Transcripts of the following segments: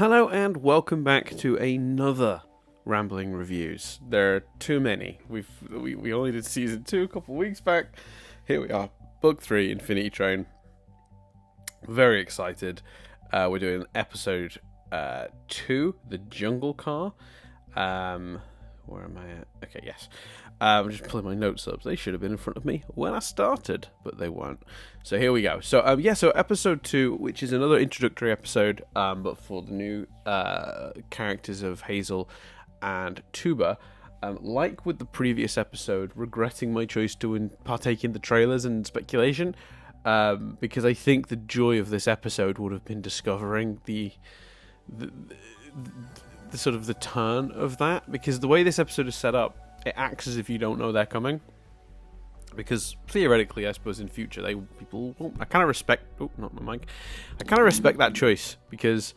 Hello and welcome back to another Rambling Reviews. There are too many. We only did season 2 a couple of weeks back. Here we are, book 3, Infinity Train. Very excited. We're doing episode 2, The Jungle Car. Where am I at? Okay, yes. I'm just pulling my notes up. They should have been in front of me when I started, but they weren't. So here we go. So episode 2, which is another introductory episode, but for the new characters of Hazel and Tuba. Like with the previous episode, regretting my choice to partake in the trailers and speculation, because I think the joy of this episode would have been discovering the sort of the turn of that, because the way this episode is set up, it acts as if you don't know they're coming. Because theoretically, I suppose in future, people won't. I kind of respect. Oh, not my mic. I kind of respect that choice, because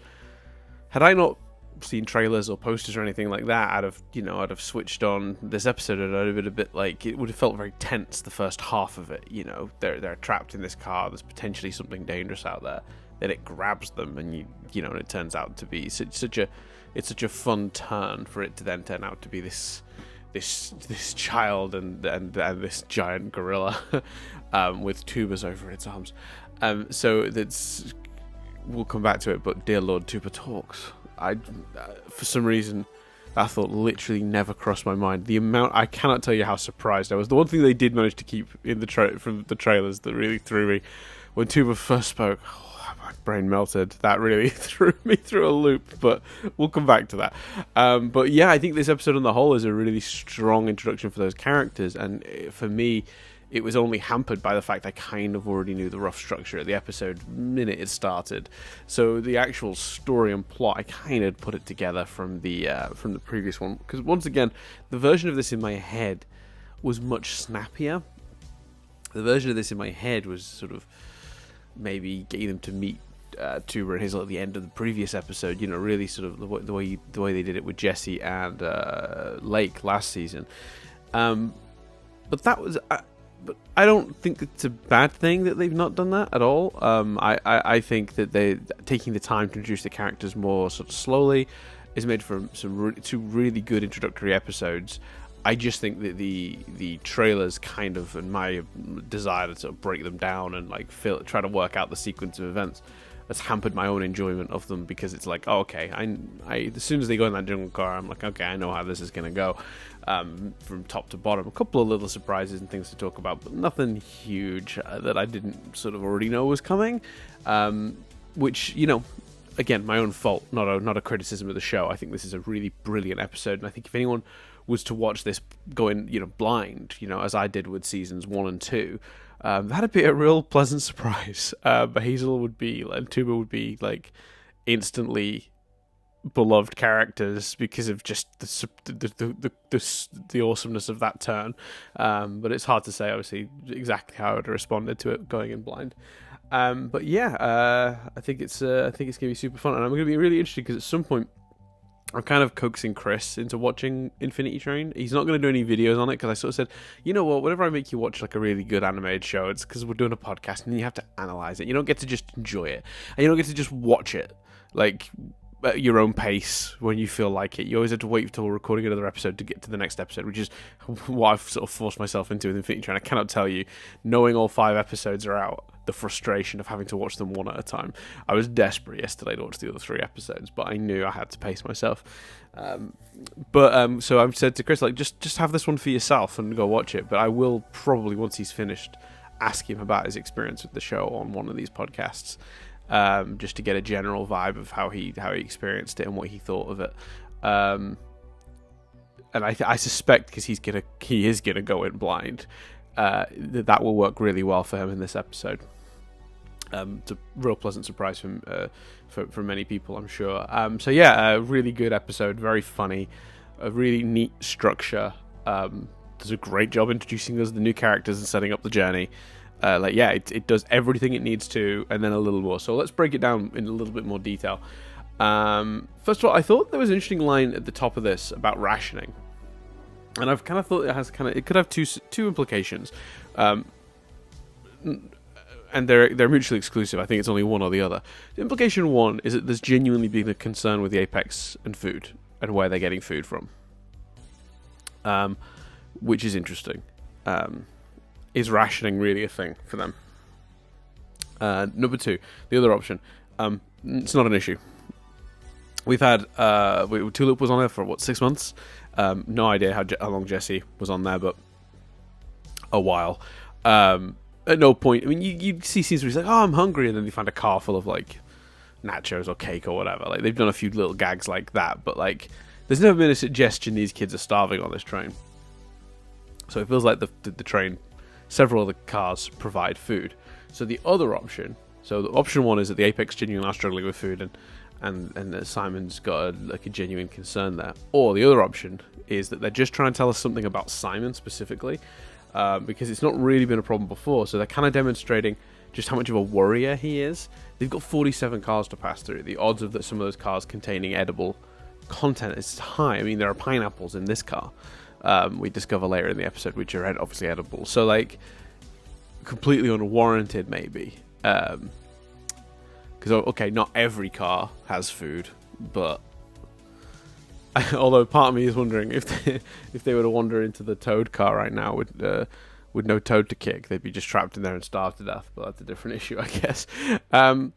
had I not seen trailers or posters or anything like that, I'd have switched on this episode, and I'd have been a bit like, it would have felt very tense the first half of it. You know, they're trapped in this car. There's potentially something dangerous out there. Then it grabs them, and and it turns out to be such a fun turn for it to then turn out to be this child and this giant gorilla with tubas over its arms. So that's, we'll come back to it. But dear Lord, Tuba talks. For some reason, that thought literally never crossed my mind. I cannot tell you how surprised I was. The one thing they did manage to keep in from the trailers that really threw me, when Tuba first spoke, my brain melted. That really threw me through a loop, but we'll come back to that. But yeah, I think this episode on the whole is a really strong introduction for those characters, and for me, it was only hampered by the fact I kind of already knew the rough structure of the episode minute it started. So the actual story and plot, I kind of put it together from the previous one, because once again, the version of this in my head was much snappier. The version of this in my head was sort of maybe getting them to meet Tuba and Hazel at the end of the previous episode. Really sort of the way they did it with Jesse and Lake last season. But that was. But I don't think it's a bad thing that they've not done that at all. I think that they taking the time to introduce the characters more sort of slowly is made for two really good introductory episodes. I just think that the trailers kind of, and my desire to sort of break them down and try to work out the sequence of events, has hampered my own enjoyment of them, because it's like, oh, okay, I as soon as they go in that jungle car, I'm like, okay, I know how this is going to go, from top to bottom. A couple of little surprises and things to talk about, but nothing huge that I didn't sort of already know was coming, which, again, my own fault, not a criticism of the show. I think this is a really brilliant episode, and I think if anyone was to watch this going, blind, as I did with seasons 1 and 2, that'd be a real pleasant surprise. Hazel and Tuba would be instantly beloved characters because of just the awesomeness of that turn. But it's hard to say, obviously, exactly how I would have responded to it going in blind. But yeah, I think it's gonna be super fun, and I'm gonna be really interested, because at some point I'm kind of coaxing Chris into watching Infinity Train. He's not going to do any videos on it, because I sort of said, you know what, whenever I make you watch a really good animated show, it's because we're doing a podcast and you have to analyze it. You don't get to just enjoy it, and you don't get to just watch it at your own pace when you feel like it. You always have to wait until we're recording another episode to get to the next episode, which is what I've sort of forced myself into with Infinity Train. I cannot tell you, knowing all 5 episodes are out, the frustration of having to watch them one at a time. I was desperate yesterday to watch the other 3 episodes, but I knew I had to pace myself. So I've said to Chris, just have this one for yourself and go watch it. But I will probably, once he's finished, ask him about his experience with the show on one of these podcasts, just to get a general vibe of how he experienced it and what he thought of it. And I suspect, because he is gonna go in blind, that will work really well for him in this episode. It's a real pleasant surprise for many people, I'm sure. So yeah, a really good episode, very funny, a really neat structure. Does a great job introducing us the new characters and setting up the journey. It does everything it needs to, and then a little more. So let's break it down in a little bit more detail. First of all, I thought there was an interesting line at the top of this about rationing, and I've kind of thought it could have two implications. and they're mutually exclusive. I think it's only one or the other. Implication one is that there's genuinely being a concern with the Apex and food and where they're getting food from, which is interesting. Is rationing really a thing for them? Number two, the other option. It's not an issue. We've had Tulip was on there for 6 months. No idea how long Jesse was on there, but a while. At no point, I mean, you see scenes where he's like, "Oh, I'm hungry," and then you find a car full of like nachos or cake or whatever. Like they've done a few little gags like that, but like there's never been a suggestion these kids are starving on this train. So it feels like the train, several other cars provide food. So the other option, the option one is that the Apex genuinely are struggling with food, and that Simon's got a genuine concern there. Or the other option is that they're just trying to tell us something about Simon specifically. Because it's not really been a problem before, so they're kind of demonstrating just how much of a warrior he is. They've got 47 cars to pass through. The odds of that some of those cars containing edible content is high. I mean, there are pineapples in this car. We discover later in the episode, which are obviously edible. So, like, completely unwarranted, maybe. Because, okay, not every car has food, but although part of me is wondering if they were to wander into the Toad car right now with no Toad to kick, they'd be just trapped in there and starved to death. But that's a different issue, I guess. Then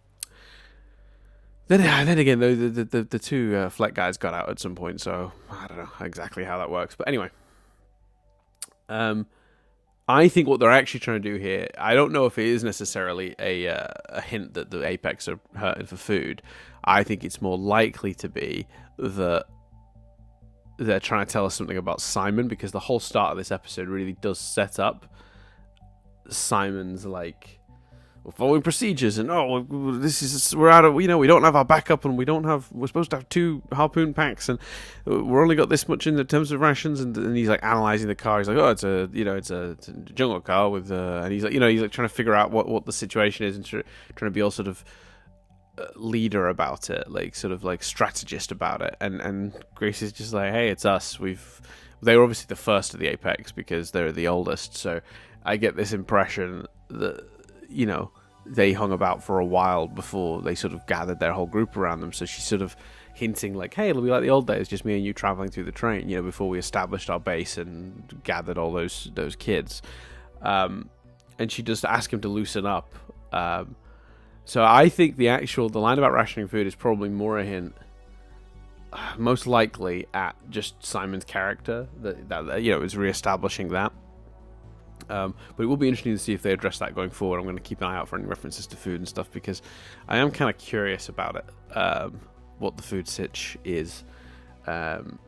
again, the two Fleck guys got out at some point, so I don't know exactly how that works. But anyway, I think what they're actually trying to do here, I don't know if it is necessarily a hint that the Apex are hurting for food. I think it's more likely to be that they're trying to tell us something about Simon, because the whole start of this episode really does set up Simon's like, we're following procedures, and we're out of, we don't have our backup, and we're supposed to have 2 harpoon packs, and we're only got this much in the terms of rations, and he's like analyzing the car. He's like, oh, it's a jungle car with and he's like trying to figure out what the situation is, and trying to be all sort of leader about it, like sort of like strategist about it, and Grace is just like, hey, it's us. They were obviously the first of the Apex because they're the oldest, so I get this impression that they hung about for a while before they sort of gathered their whole group around them. So she's sort of hinting like, hey, it'll be like the old days, just me and you traveling through the train, before we established our base and gathered all those kids. And she does ask him to loosen up. So I think the line about rationing food is probably more a hint, most likely at just Simon's character, that is reestablishing that. But it will be interesting to see if they address that going forward. I'm going to keep an eye out for any references to food and stuff, because I am kind of curious about it, what the food sitch is, and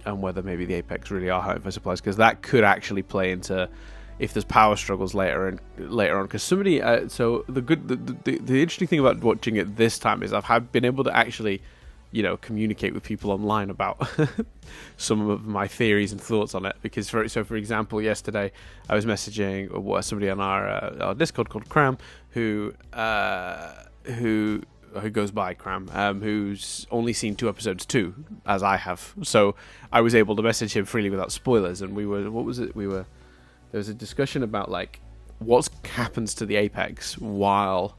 whether maybe the Apex really are hurting for supplies, because that could actually play into if there's power struggles later on, because somebody. So the interesting thing about watching it this time is I've been able to actually, communicate with people online about some of my theories and thoughts on it. Because for example, yesterday I was messaging somebody on our Discord called Cram, who goes by Cram, who's only seen 2 episodes too, as I have. So I was able to message him freely without spoilers, and there was a discussion about like what happens to the Apex while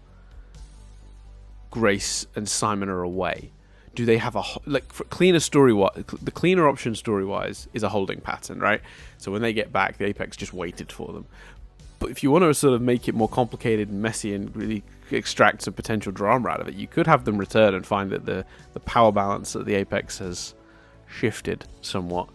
Grace and Simon are away. Do they have the cleaner option story-wise is a holding pattern, right? So when they get back, the Apex just waited for them. But if you want to sort of make it more complicated and messy and really extract some potential drama out of it, you could have them return and find that the power balance of the Apex has shifted somewhat.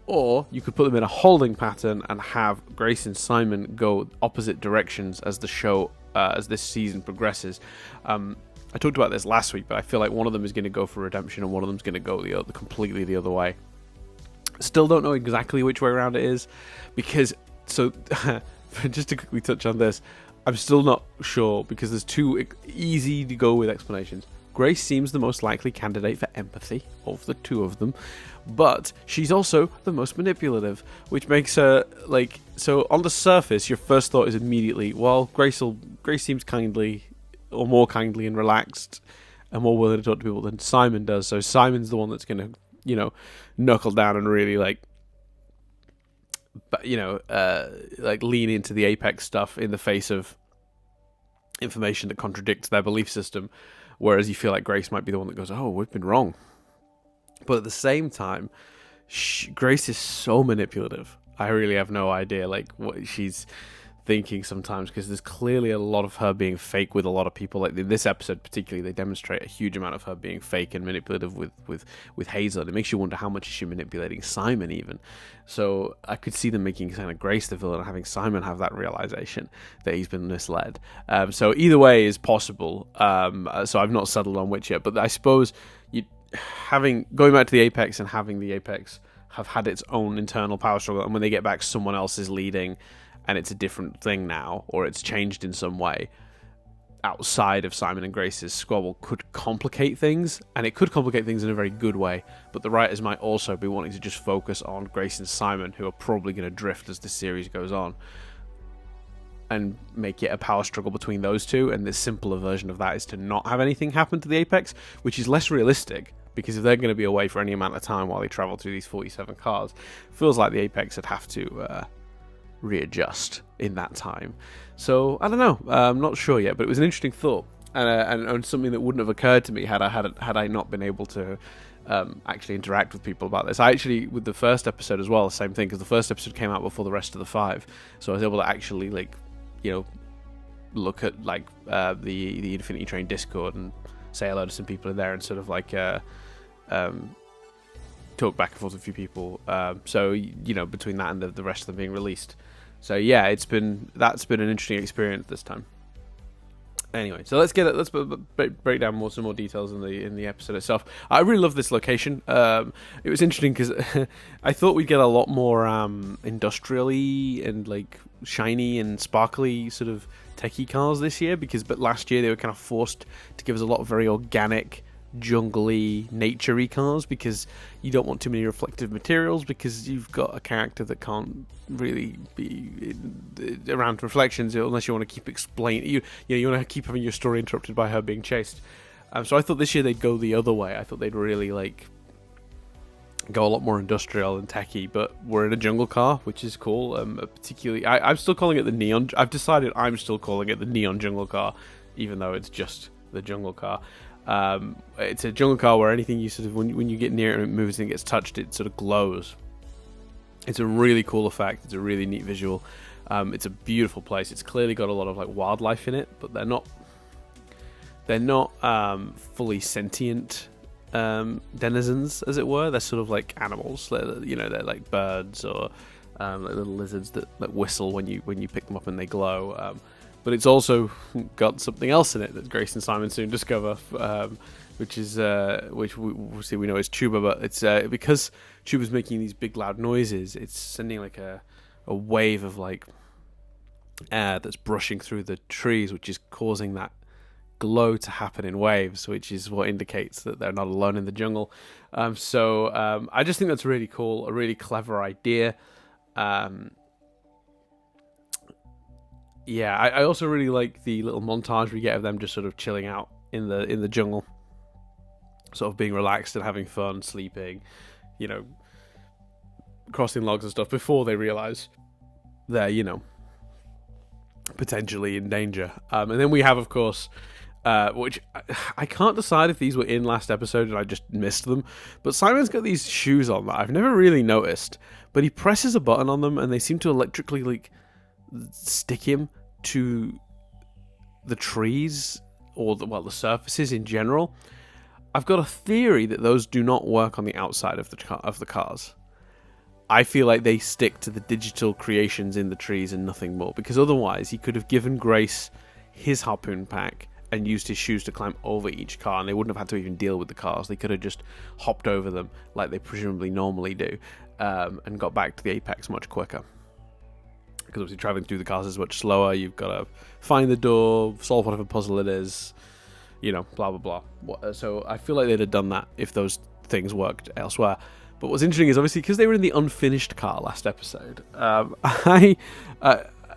Or you could put them in a holding pattern and have Grace and Simon go opposite directions as the show, as this season progresses. I talked about this last week, but I feel like one of them is going to go for redemption and one of them is going to go completely the other way. Still don't know exactly which way around it is, because just to quickly touch on this, I'm still not sure, because there's 2 easy to go with explanations. Grace seems the most likely candidate for empathy of the 2 of them, but she's also the most manipulative, which makes her like, so on the surface your first thought is immediately, well, Grace seems kindly, or more kindly and relaxed and more willing to talk to people than Simon does. So Simon's the one that's going to, knuckle down and really like lean into the Apex stuff in the face of information that contradicts their belief system, whereas you feel like Grace might be the one that goes, oh, we've been wrong. But at the same time, Grace is so manipulative. I really have no idea like what she's thinking sometimes, because there's clearly a lot of her being fake with a lot of people. Like in this episode particularly, they demonstrate a huge amount of her being fake and manipulative with Hazel. It makes you wonder how much is she manipulating Simon even. So I could see them making kind of Grace the villain and having Simon have that realization that he's been misled. So either way is possible. So I've not settled on which yet, but I suppose going back to the Apex and having the Apex have had its own internal power struggle, and when they get back someone else is leading and it's a different thing now, or it's changed in some way outside of Simon and Grace's squabble, could complicate things, and it could complicate things in a very good way, but the writers might also be wanting to just focus on Grace and Simon, who are probably going to drift as the series goes on, and make it a power struggle between those two, and the simpler version of that is to not have anything happen to the Apex, which is less realistic, because if they're going to be away for any amount of time while they travel through these 47 cars, it feels like the Apex would have to readjust in that time. So I don't know, I'm not sure yet, but it was an interesting thought, and something that wouldn't have occurred to me had I not been able to actually interact with people about this. I actually, with the first episode as well, the same thing, because the first episode came out before the rest of the 5, so I was able to actually look at the Infinity Train Discord and say hello to some people in there and sort of talk back and forth with a few people. So between that and the rest of them being released. So yeah, that's been an interesting experience this time. Anyway, so let's break down some more details in the episode itself. I really love this location. It was interesting because I thought we'd get a lot more industrially and like shiny and sparkly sort of techie cars this year, but last year they were kind of forced to give us a lot of very organic, jungly, naturey cars, because you don't want too many reflective materials, because you've got a character that can't really be around reflections unless you want to keep explaining. You want to keep having your story interrupted by her being chased. So I thought this year they'd go the other way. I thought they'd really go a lot more industrial and techy, but we're in a jungle car, which is cool. Particularly, I'm still calling it the neon. I've decided I'm still calling it the neon jungle car, even though it's just the jungle car. It's a jungle car where anything you sort of, when you get near it and it moves and it gets touched, it sort of glows. It's a really cool effect. It's a really neat visual. It's a beautiful place. It's clearly got a lot of wildlife in it, but they're not fully sentient denizens, as it were. They're sort of like animals. They're like birds or like little lizards that whistle when you pick them up and they glow. But it's also got something else in it that Grace and Simon soon discover, which we know is Tuba. But it's because Tuba's making these big loud noises, it's sending like a wave of air that's brushing through the trees, which is causing that glow to happen in waves, which is what indicates that they're not alone in the jungle. So I just think that's really cool, a really clever idea. Yeah, I also really like the little montage we get of them just sort of chilling out in the jungle, sort of being relaxed and having fun, sleeping, crossing logs and stuff before they realise they're, potentially in danger. And then we have, of course, which I can't decide if these were in last episode and I just missed them, but Simon's got these shoes on that I've never really noticed, but he presses a button on them and they seem to electrically stick him to the trees or the surfaces in general. I've got a theory that those do not work on the outside of the cars. I feel like they stick to the digital creations in the trees and nothing more, because otherwise he could have given Grace his harpoon pack and used his shoes to climb over each car, and they wouldn't have had to even deal with the cars. They could have just hopped over them like they presumably normally do, and got back to the apex much quicker. Because obviously traveling through the cars is much slower. You've got to find the door, solve whatever puzzle it is, blah, blah, blah. So I feel like they'd have done that if those things worked elsewhere. But what's interesting is obviously because they were in the unfinished car last episode,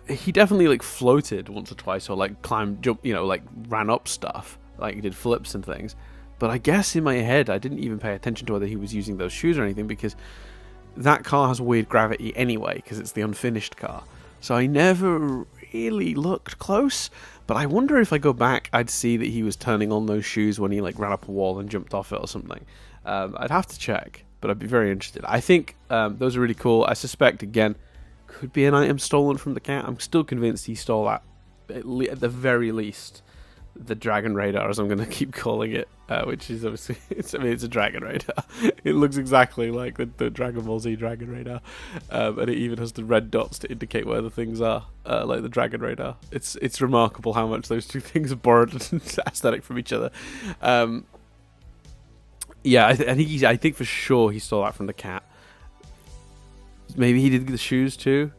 he definitely floated once or twice, or climbed, jump, ran up stuff, he did flips and things. But I guess in my head I didn't even pay attention to whether he was using those shoes or anything, because that car has weird gravity anyway because it's the unfinished car. So I never really looked close, But I wonder if I go back, I'd see that he was turning on those shoes when he like ran up a wall and jumped off it or something. I'd have to check, but I'd be very interested. I think those are really cool. I suspect, again, could be an item stolen from the cat. I'm still convinced he stole that, at the very least, the Dragon Radar, as I'm going to keep calling it, which is obviously, it's a Dragon Radar. It looks exactly like the Dragon Ball Z Dragon Radar, and it even has the red dots to indicate where the things are, like the Dragon Radar. It's remarkable how much those two things are borrowed aesthetic from each other. Yeah, I think for sure he stole that from the cat. Maybe he did the shoes too,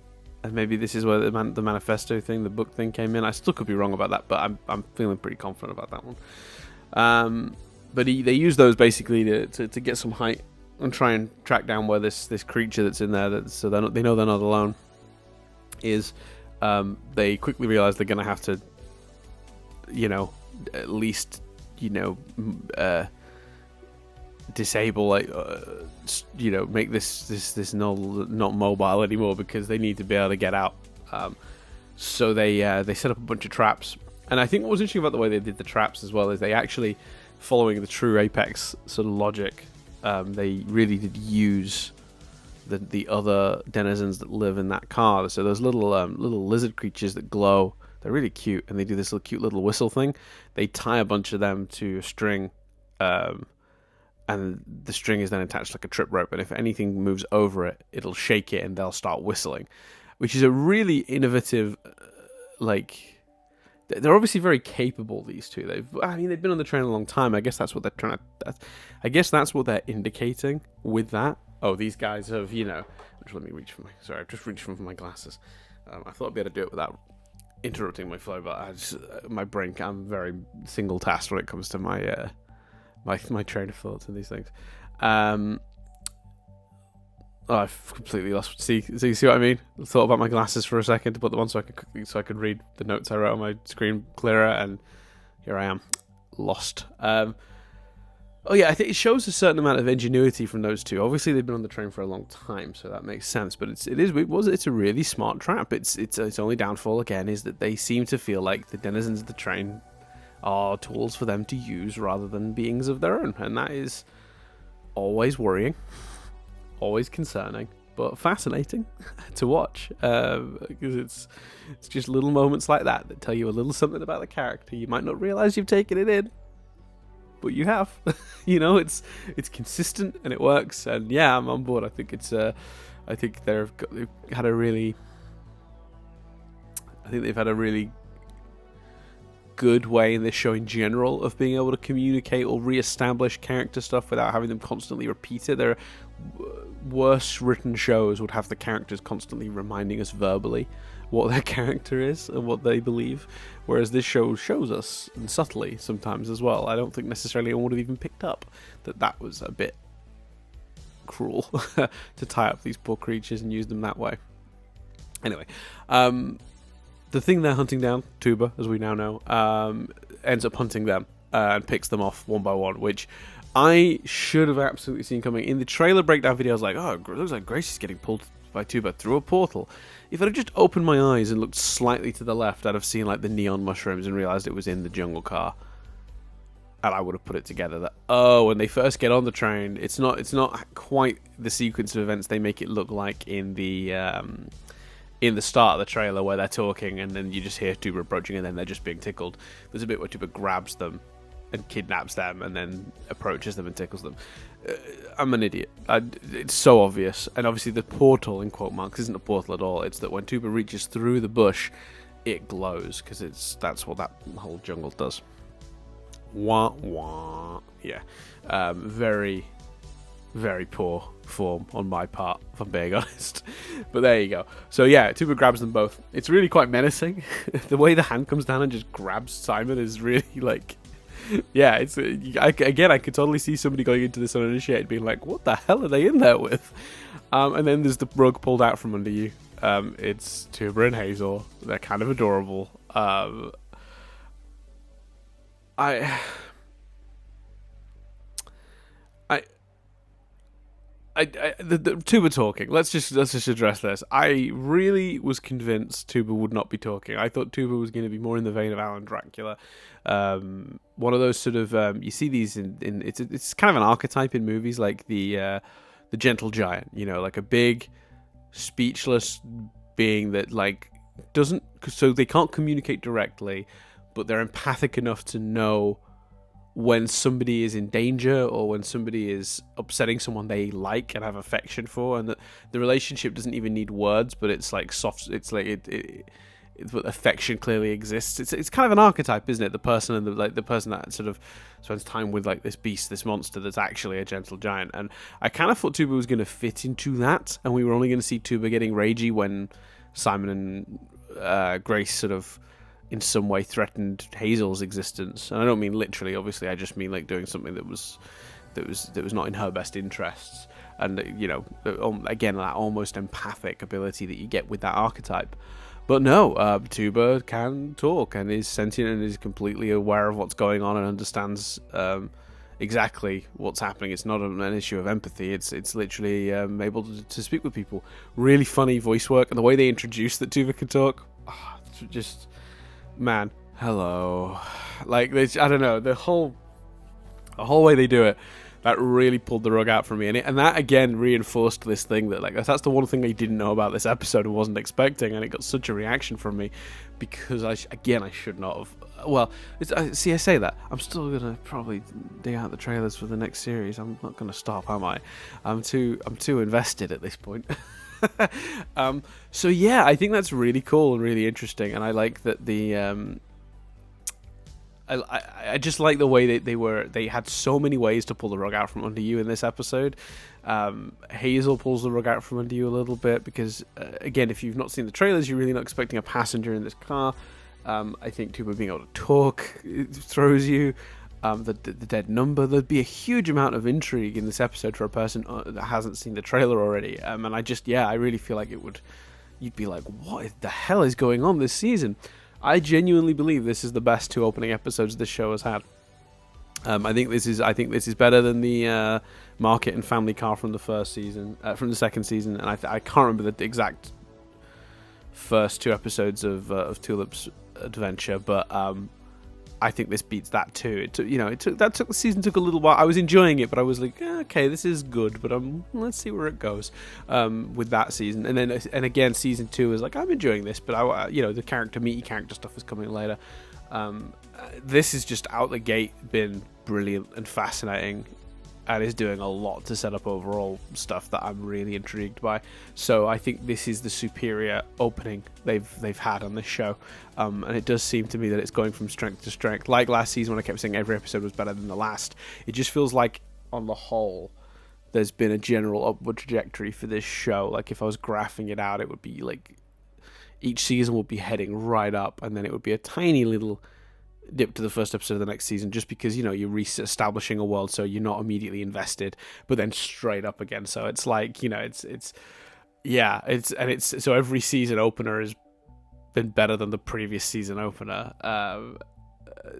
and maybe this is where the manifesto thing, the book thing, came in. I still could be wrong about that, but I'm feeling pretty confident about that one. But they use those basically to get some height and try and track down where this creature that's in there, so they know they're not alone, is. They quickly realize they're going to have to, at least, disable, like, make this not mobile anymore, because they need to be able to get out. So they set up a bunch of traps, and I think what was interesting about the way they did the traps as well is they actually, following the true Apex sort of logic, they really did use the other denizens that live in that car. So those little lizard creatures that glow, they're really cute, and they do this cute little whistle thing. They tie a bunch of them to a string, and the string is then attached like a trip rope, and if anything moves over it, it'll shake it and they'll start whistling, which is a really innovative, they're obviously very capable, these two. They've been on the train a long time. I guess that's what they're trying to, I guess that's what they're indicating with that. Oh, these guys have, just let me reach for I've just reached for my glasses. I thought I'd be able to do it without interrupting my flow, but my brain, I'm very single tasked when it comes to my train of thoughts and these things. I've completely lost. See what I mean? I thought about my glasses for a second to put them on so I could read the notes I wrote on my screen clearer, and here I am, lost. I think it shows a certain amount of ingenuity from those two. Obviously, they've been on the train for a long time, so that makes sense. But it's a really smart trap. Its only downfall again is that they seem to feel like the denizens of the train are tools for them to use rather than beings of their own, and that is always worrying, always concerning, but fascinating to watch, because it's just little moments like that tell you a little something about the character. You might not realize you've taken it in, but you have. It's consistent and it works, and yeah, I'm on board. I think they've had a really good way in this show in general of being able to communicate or re-establish character stuff without having them constantly repeat it. There are worse written shows would have the characters constantly reminding us verbally what their character is and what they believe, whereas this show shows us, and subtly sometimes as well. I don't think necessarily I would have even picked up that was a bit cruel to tie up these poor creatures and use them that way. Anyway, the thing they're hunting down, Tuba, as we now know, ends up hunting them and picks them off one by one, which I should have absolutely seen coming. In the trailer breakdown video, I was like, oh, it looks like Grace is getting pulled by Tuba through a portal. If I'd have just opened my eyes and looked slightly to the left, I'd have seen like the neon mushrooms and realised it was in the jungle car. And I would have put it together that, when they first get on the train, it's not quite the sequence of events they make it look like in the start of the trailer, where they're talking and then you just hear Tuba approaching and then they're just being tickled. There's a bit where Tuba grabs them and kidnaps them and then approaches them and tickles them. I'm an idiot. It's so obvious. And obviously the portal, in quote marks, isn't a portal at all. It's that when Tuba reaches through the bush, it glows, because that's what that whole jungle does. Wah, wah. Yeah. Very, very poor form on my part, if I'm being honest. But there you go. So yeah, Tuba grabs them both. It's really quite menacing. The way the hand comes down and just grabs Simon is really like... Yeah, I could totally see somebody going into this uninitiated being like, what the hell are they in there with? And then there's the rug pulled out from under you. It's Tuba and Hazel. They're kind of adorable. the Tuba talking. Let's just address this. I really was convinced Tuba would not be talking. I thought Tuba was going to be more in the vein of Alan Dracula, one of those sort of you see these in it's kind of an archetype in movies like the gentle giant. You know, like a big, speechless being that like doesn't, so they can't communicate directly, but they're empathic enough to know when somebody is in danger or when somebody is upsetting someone they like and have affection for, and that the relationship doesn't even need words, but it's like soft. It's like affection clearly exists. It's kind of an archetype, isn't it? The person and the person that sort of spends time with like this beast, this monster that's actually a gentle giant. And I kind of thought Tuba was going to fit into that, and we were only going to see Tuba getting ragey when Simon and Grace sort of in some way threatened Hazel's existence. And I don't mean literally, obviously. I just mean like doing something that was not in her best interests. And you know, again, that almost empathic ability that you get with that archetype. But no, Tuba can talk and is sentient and is completely aware of what's going on and understands exactly what's happening. It's not an issue of empathy. It's literally able to speak with people. Really funny voice work, and the way they introduce that Tuba can talk, just. Man, hello. Like, I don't know, the whole way they do it, that really pulled the rug out from me. And that, again, reinforced this thing that, like, that's the one thing I didn't know about this episode and wasn't expecting, and it got such a reaction from me because, I should not have. Well, I say that. I'm still going to probably dig out the trailers for the next series. I'm not going to stop, am I? I'm too invested at this point. So yeah, I think that's really cool and really interesting, and I like that I just like the way they had so many ways to pull the rug out from under you in this episode. Hazel pulls the rug out from under you a little bit because again, if you've not seen the trailers, you're really not expecting a passenger in this car. I think Tuba being able to talk throws you. The dead number, there'd be a huge amount of intrigue in this episode for a person that hasn't seen the trailer already, and I really feel like you'd be like, what the hell is going on this season? I genuinely believe this is the best 2 opening episodes this show has had. I think this is better than the Market and Family Car from the second season, and I can't remember the exact first 2 episodes of Tulip's adventure, but I think this beats that too. The season took a little while. I was enjoying it, but I was like, okay, this is good, but let's see where it goes with that season. And again, season 2 is like, I'm enjoying this, but the meaty character stuff is coming later. This is just out the gate been brilliant and fascinating, and is doing a lot to set up overall stuff that I'm really intrigued by. So I think this is the superior opening they've had on this show, and it does seem to me that it's going from strength to strength. Like last season when I kept saying every episode was better than the last, it just feels like on the whole there's been a general upward trajectory for this show. Like if I was graphing it out, it would be like each season would be heading right up, and then it would be a tiny little dip to the first episode of the next season, just because you're re-establishing a world, so you're not immediately invested, but then straight up again. So it's like so every season opener has been better than the previous season opener.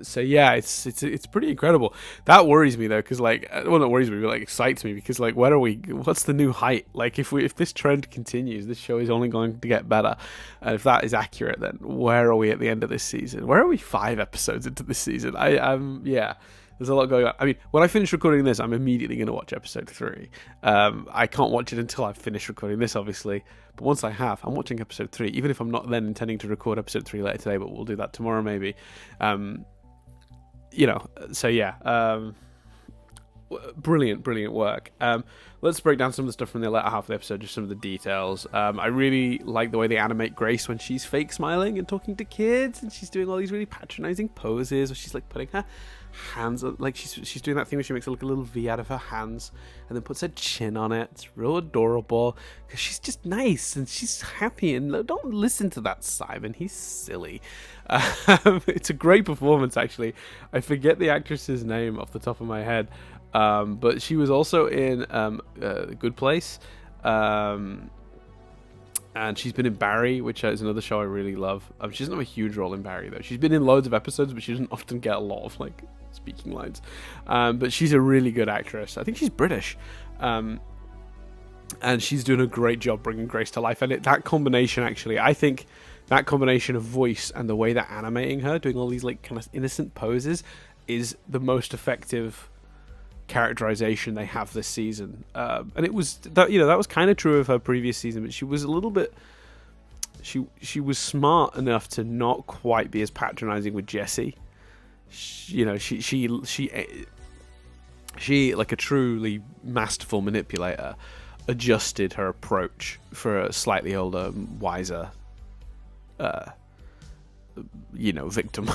So yeah, it's pretty incredible. That worries me though, because that worries me, but excites me, because what's the new height? Like if this trend continues, this show is only going to get better, and if that is accurate, then where are we at the end of this season? Where are we 5 episodes into this season? There's a lot going on. I mean, when I finish recording this, I'm immediately going to watch episode 3. I can't watch it until I've finished recording this, obviously. But once I have, I'm watching episode 3, even if I'm not then intending to record episode 3 later today, but we'll do that tomorrow maybe. So yeah. Brilliant work. Let's break down some of the stuff from the latter half of the episode, just some of the details. I really like the way they animate Grace when she's fake smiling and talking to kids, and she's doing all these really patronizing poses where she's like putting her hands on, like she's doing that thing where she makes like a little V out of her hands and then puts her chin on it. It's real adorable because she's just nice and she's happy, and don't listen to that Simon, he's silly. It's a great performance, actually. I forget the actress's name off the top of my head, but she was also in Good Place, and she's been in Barry, which is another show I really love. She doesn't have a huge role in Barry though. She's been in loads of episodes, but she doesn't often get a lot of speaking lines. But she's a really good actress. I think she's British. and she's doing a great job bringing Grace to life. And that combination, actually, I think that combination of voice and the way they're animating her, doing all these like kind of innocent poses, is the most effective characterization they have this season. And it was that was kind of true of her previous season, but she was a little bit. She was smart enough to not quite be as patronizing with Jesse. She like a truly masterful manipulator, adjusted her approach for a slightly older, wiser, victim.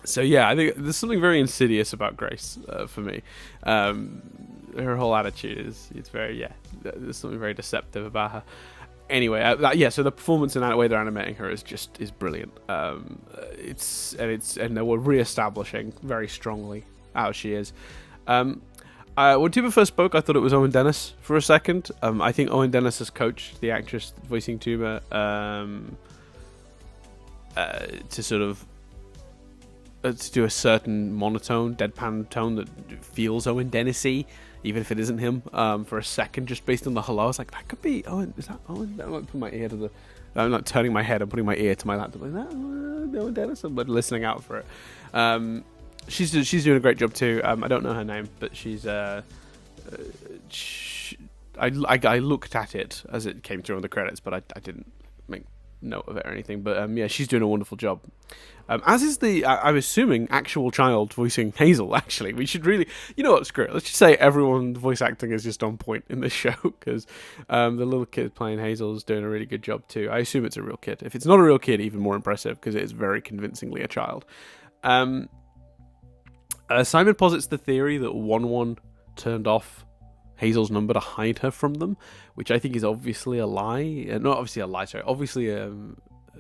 So yeah, I think there's something very insidious about Grace for me. Her whole attitude it's very there's something very deceptive about her. Anyway, so the performance and the way they're animating her is brilliant. And they were re-establishing very strongly how she is. When Tuba first spoke, I thought it was Owen Dennis for a second. I think Owen Dennis has coached the actress voicing Tuba to sort of to do a certain monotone, deadpan tone that feels Owen Dennis-y, even if it isn't him. For a second, just based on the hello, I was like, that could be Owen. Is that Owen? I'm not putting my ear to the. I'm not turning my head. I'm putting my ear to my laptop. Like, that Owen Dennis? I'm listening out for it. She's doing a great job too. I don't know her name, but she's. I looked at it as it came through on the credits, but I didn't make note of it or anything. But she's doing a wonderful job. As is I'm assuming, actual child voicing Hazel, actually. We should really... You know what, screw it. Let's just say everyone's voice acting is just on point in this show, because the little kid playing Hazel is doing a really good job too. I assume it's a real kid. If it's not a real kid, even more impressive, because it is very convincingly a child. Simon posits the theory that 1-1 turned off Hazel's number to hide her from them, which I think is obviously a lie. Not obviously a lie, sorry. Obviously a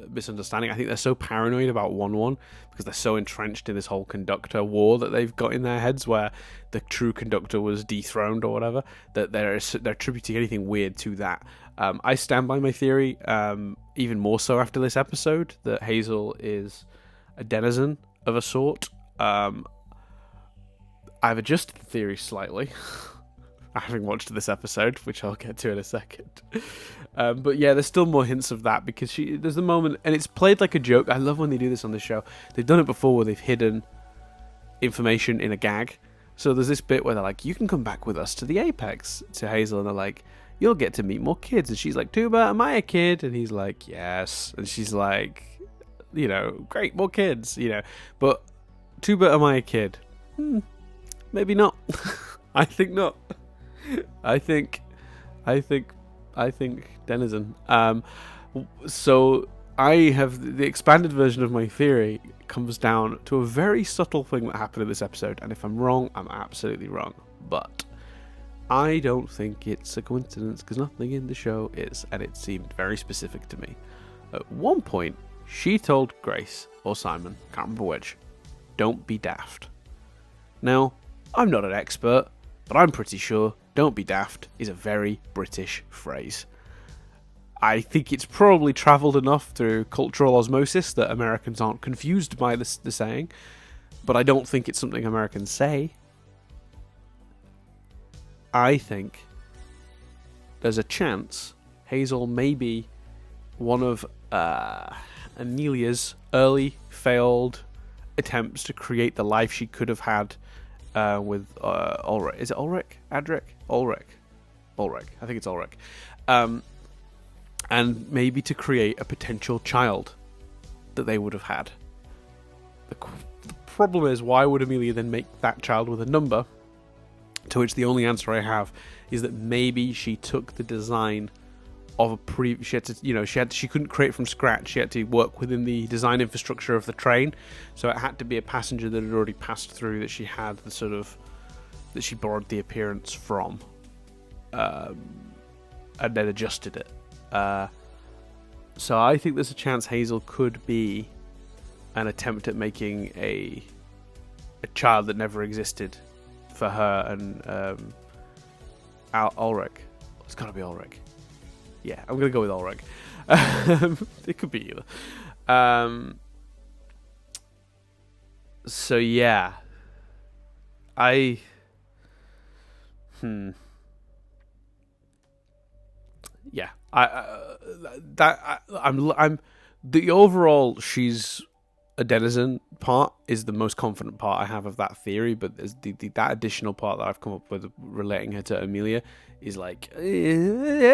misunderstanding. I think they're so paranoid about 1-1 because they're so entrenched in this whole conductor war that they've got in their heads, where the true conductor was dethroned or whatever, that they're attributing anything weird to that. I stand by my theory, even more so after this episode, that Hazel is a denizen of a sort. I've adjusted the theory slightly having watched this episode, which I'll get to in a second. But yeah, there's still more hints of that, because there's the moment, and it's played like a joke. I love when they do this on the show. They've done it before where they've hidden information in a gag. So there's this bit where they're like, you can come back with us to the Apex, to Hazel, and they're like, you'll get to meet more kids. And she's like, Tuba, am I a kid? And he's like, yes. And she's like, great, more kids, But Tuba, am I a kid? Maybe not. I think not. I think denizen. So I have the expanded version of my theory comes down to a very subtle thing that happened in this episode, and if I'm wrong, I'm absolutely wrong. But I don't think it's a coincidence, because nothing in the show is, and it seemed very specific to me. At one point, she told Grace or Simon, can't remember which, "Don't be daft." Now, I'm not an expert, but I'm pretty sure "don't be daft" is a very British phrase. I think it's probably travelled enough through cultural osmosis that Americans aren't confused by the saying, but I don't think it's something Americans say. I think there's a chance Hazel may be one of Amelia's early failed attempts to create the life she could have had with Ulrich. Is it Ulrich? Adric? Ulrich. I think it's Ulrich. And maybe to create a potential child that they would have had. The problem is, why would Amelia then make that child with a number? To which the only answer I have is that maybe she took the design of a she had to, she couldn't create from scratch. She had to work within the design infrastructure of the train, so it had to be a passenger that had already passed through, that she had the sort of that she borrowed the appearance from, and then adjusted it. So I think there's a chance Hazel could be an attempt at making a child that never existed for her and Ulrich. It's got to be Ulrich. Yeah, I'm going to go with Ulrich. It could be either. So yeah. Yeah, I'm the overall she's a denizen part is the most confident part I have of that theory, but there's that additional part that I've come up with relating her to Amelia is like, yeah,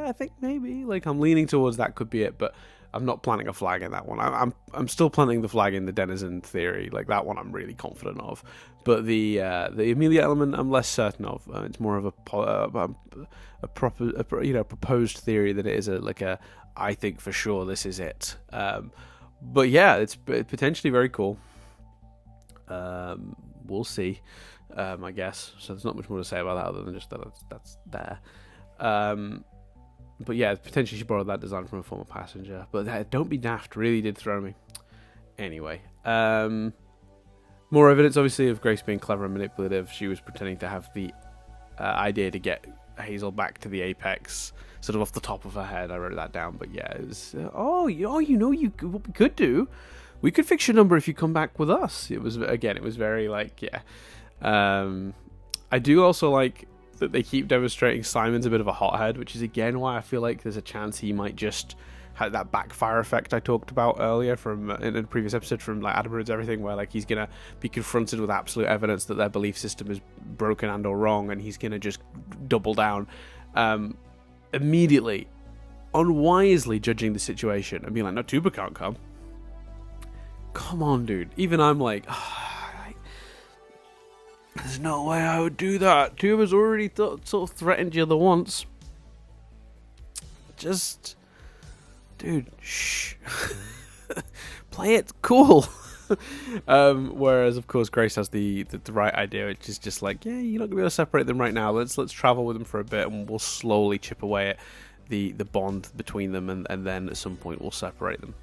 I think maybe like I'm leaning towards that could be it, but I'm not planting a flag in that one. I'm still planting the flag in the denizen theory, like that one I'm really confident of, but the Amelia element I'm less certain of. It's more of a proper proposed theory than it is a I think for sure this is it. But yeah, it's potentially very cool. We'll see, I guess. So there's not much more to say about that other than just that that's there. But yeah, potentially she borrowed that design from a former passenger. But that Don't Be Daft really did throw me. Anyway, more evidence, obviously, of Grace being clever and manipulative. She was pretending to have the idea to get Hazel back to the apex, sort of off the top of her head. I wrote that down, but yeah, it was. What we could do, we could fix your number if you come back with us. It was very like, yeah. I do also like that they keep demonstrating Simon's a bit of a hothead, which is again why I feel like there's a chance he might just have that backfire effect I talked about earlier from in a previous episode from like Adam Ruins Everything, where like he's gonna be confronted with absolute evidence that their belief system is broken and or wrong, and he's gonna just double down immediately, unwisely judging the situation and being like, no, Tuba can't come. Come on, dude. Even I'm like, there's no way I would do that. Tuba's already sort of threatened you the once. Just, dude, shh. Play it cool. Whereas, of course, Grace has the right idea, which is just like, yeah, you're not gonna be able to separate them right now. Let's travel with them for a bit, and we'll slowly chip away at the bond between them, and then at some point we'll separate them.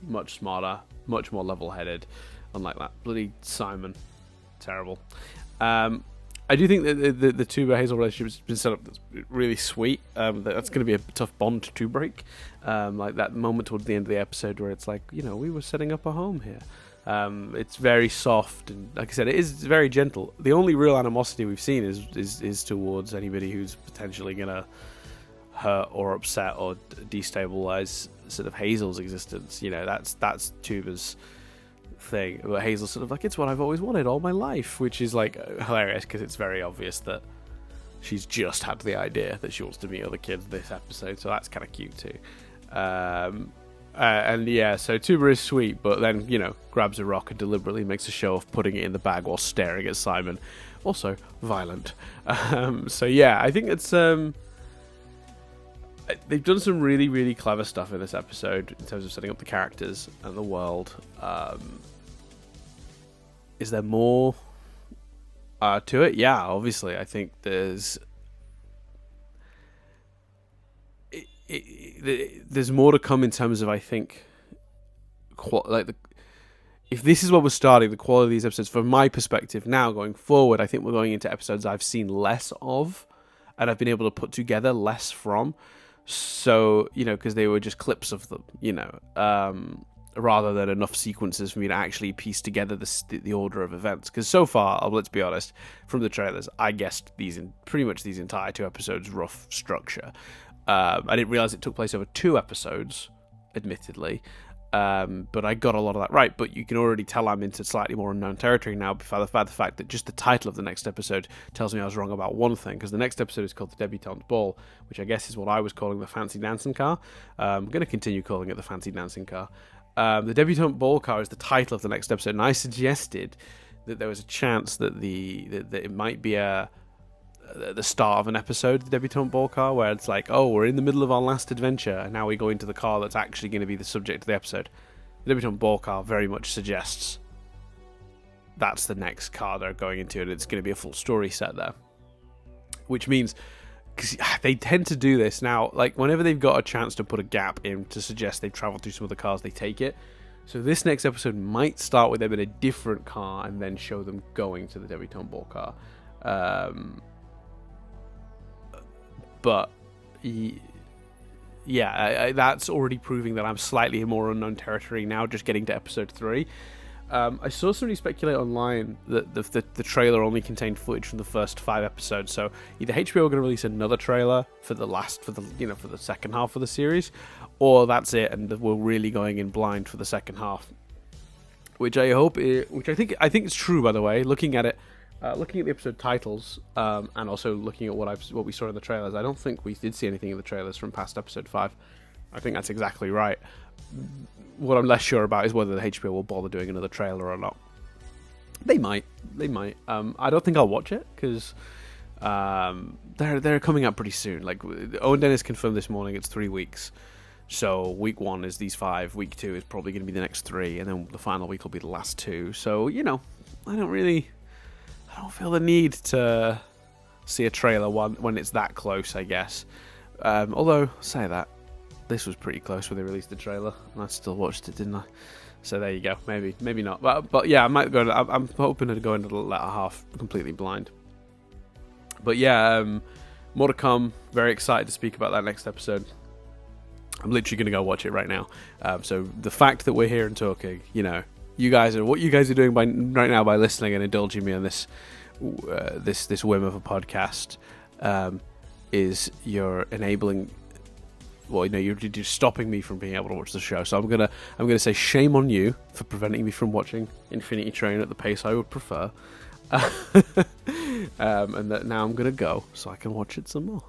Much smarter, much more level-headed, unlike that bloody Simon. Terrible. I do think that the Tuba Hazel relationship has been set up that's really sweet. That's going to be a tough bond to break. Like that moment towards the end of the episode where it's like, we were setting up a home here. It's very soft, and like I said, it is very gentle. The only real animosity we've seen is towards anybody who's potentially going to hurt or upset or destabilize sort of Hazel's existence. That's Tuba's thing, but Hazel's sort of like, it's what I've always wanted all my life, which is like hilarious because it's very obvious that she's just had the idea that she wants to meet other kids this episode, so that's kind of cute too. And yeah, so Tuba is sweet, but then grabs a rock and deliberately makes a show of putting it in the bag while staring at Simon. Also violent. So yeah, I think it's they've done some really, really clever stuff in this episode in terms of setting up the characters and the world. Is there more to it? Yeah, obviously. I think there's there's more to come in terms of, I think, if this is what we're starting, the quality of these episodes, from my perspective now going forward, I think we're going into episodes I've seen less of and I've been able to put together less from. So, because they were just clips of them, rather than enough sequences for me to actually piece together the order of events. Because so far, let's be honest, from the trailers, I guessed pretty much these entire 2 episodes' rough structure. I didn't realize it took place over 2 episodes, admittedly. But I got a lot of that right. But you can already tell I'm into slightly more unknown territory now by the fact that just the title of the next episode tells me I was wrong about one thing, because the next episode is called The Debutante Ball, which I guess is what I was calling the Fancy Dancing Car. I'm going to continue calling it the Fancy Dancing Car. The Debutante Ball Car is the title of the next episode, and I suggested that there was a chance that that it might be the start of an episode, the Debutante Ball Car, where it's like, oh, we're in the middle of our last adventure, and now we go into the car that's actually going to be the subject of the episode. The Debutante Ball Car very much suggests that's the next car they're going into, and it's going to be a full story set there. Which means, because they tend to do this now, like whenever they've got a chance to put a gap in to suggest they've travelled through some of the cars, they take it. So this next episode might start with them in a different car and then show them going to the Debutante Ball Car. But yeah, that's already proving that I'm slightly more unknown territory now, just getting to episode 3. I saw somebody speculate online that the trailer only contained footage from the first 5 episodes. So either HBO are going to release another trailer for the second half of the series, or that's it, and we're really going in blind for the second half. Which I think it's true, by the way. Looking at it, looking at the episode titles, and also looking at what we saw in the trailers, I don't think we did see anything in the trailers from past episode 5. I think that's exactly right. What I'm less sure about is whether the HBO will bother doing another trailer or not. They might. I don't think I'll watch it because they're coming out pretty soon. Like Owen Dennis confirmed this morning, it's 3 weeks. So week 1 is these 5. Week 2 is probably going to be the next 3, and then the final week will be the last 2. So I don't feel the need to see a trailer when it's that close, I guess. Although say that. This was pretty close when they released the trailer, and I still watched it, didn't I? So there you go. Maybe not. But yeah, I might go. I'm hoping to go into the latter half completely blind. But yeah, more to come. Very excited to speak about that next episode. I'm literally going to go watch it right now. So the fact that we're here and talking, what you guys are doing right now by listening and indulging me on this whim of a podcast, is you're enabling. Well, you're just stopping me from being able to watch the show. So I'm gonna say shame on you for preventing me from watching Infinity Train at the pace I would prefer. And that now I'm gonna go so I can watch it some more.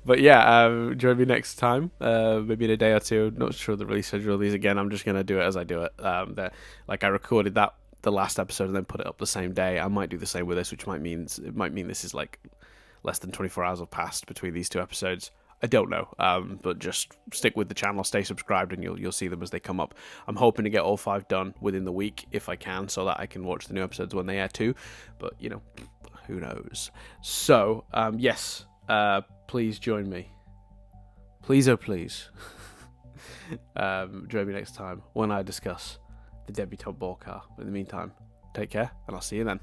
But yeah, join me next time, maybe in a day or two. Not sure the release schedule of these again. I'm just gonna do it as I do it. I recorded the last episode and then put it up the same day. I might do the same with this, which might mean this is like less than 24 hours have passed between these 2 episodes. I don't know, but just stick with the channel, stay subscribed, and you'll see them as they come up. I'm hoping to get all 5 done within the week if I can, so that I can watch the new episodes when they air too. But who knows? So yes, please join me. Please, oh please, join me next time when I discuss the debutante ball car. In the meantime, take care, and I'll see you then.